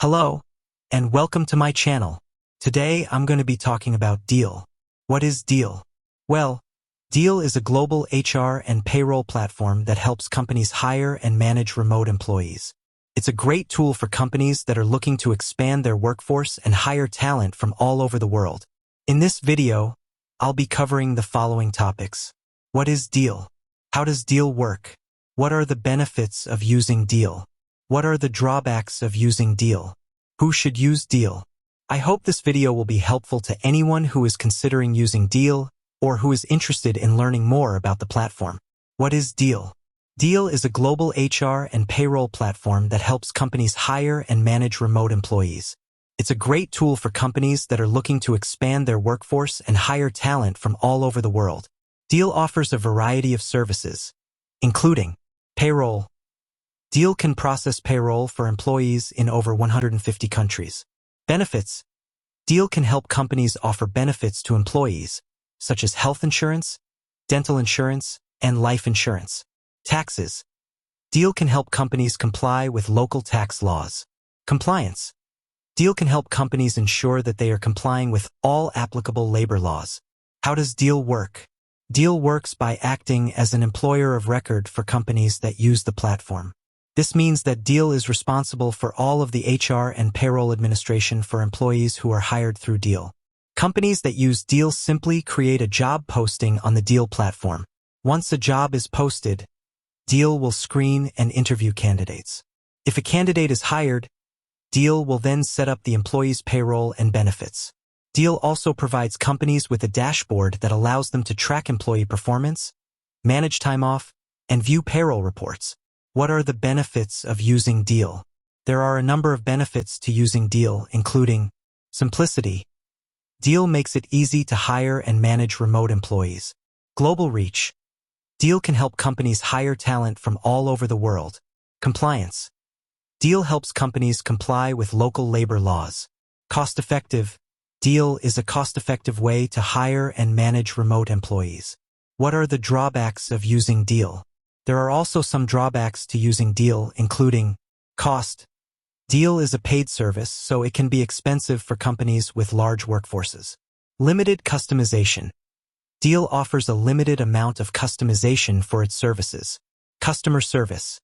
Hello, and welcome to my channel. Today I'm going to be talking about Deel. What is Deel? Well, Deel is a global HR and payroll platform that helps companies hire and manage remote employees. It's a great tool for companies that are looking to expand their workforce and hire talent from all over the world. In this video, I'll be covering the following topics. What is Deel? How does Deel work? What are the benefits of using Deel? What are the drawbacks of using Deel? Who should use Deel? I hope this video will be helpful to anyone who is considering using Deel or who is interested in learning more about the platform. What is Deel? Deel is a global HR and payroll platform that helps companies hire and manage remote employees. It's a great tool for companies that are looking to expand their workforce and hire talent from all over the world. Deel offers a variety of services, including payroll. Deel can process payroll for employees in over 150 countries. Benefits. Deel can help companies offer benefits to employees, such as health insurance, dental insurance, and life insurance. Taxes. Deel can help companies comply with local tax laws. Compliance. Deel can help companies ensure that they are complying with all applicable labor laws. How does Deel work? Deel works by acting as an employer of record for companies that use the platform. This means that Deel is responsible for all of the HR and payroll administration for employees who are hired through Deel. Companies that use Deel simply create a job posting on the Deel platform. Once a job is posted, Deel will screen and interview candidates. If a candidate is hired, Deel will then set up the employee's payroll and benefits. Deel also provides companies with a dashboard that allows them to track employee performance, manage time off, and view payroll reports. What are the benefits of using Deel? There are a number of benefits to using Deel, including simplicity. Deel makes it easy to hire and manage remote employees. Global reach. Deel can help companies hire talent from all over the world. Compliance. Deel helps companies comply with local labor laws. Cost-effective. Deel is a cost-effective way to hire and manage remote employees. What are the drawbacks of using Deel? There are also some drawbacks to using Deel, including cost. Deel is a paid service, so it can be expensive for companies with large workforces. Limited customization. Deel offers a limited amount of customization for its services. Customer service.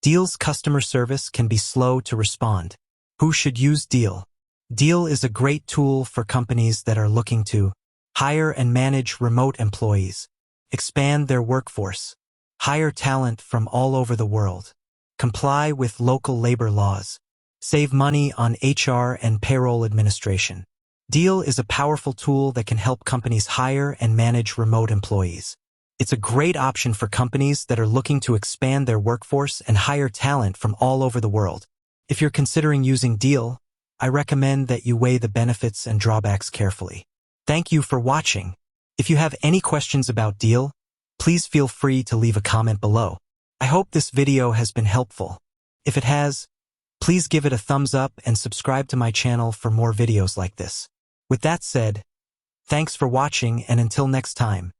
Deel's customer service can be slow to respond. Who should use Deel? Deel is a great tool for companies that are looking to hire and manage remote employees, expand their workforce, hire talent from all over the world, comply with local labor laws, save money on HR and payroll administration. Deel is a powerful tool that can help companies hire and manage remote employees. It's a great option for companies that are looking to expand their workforce and hire talent from all over the world. If you're considering using Deel, I recommend that you weigh the benefits and drawbacks carefully. Thank you for watching. If you have any questions about Deel, please feel free to leave a comment below. I hope this video has been helpful. If it has, please give it a thumbs up and subscribe to my channel for more videos like this. With that said, thanks for watching, and until next time.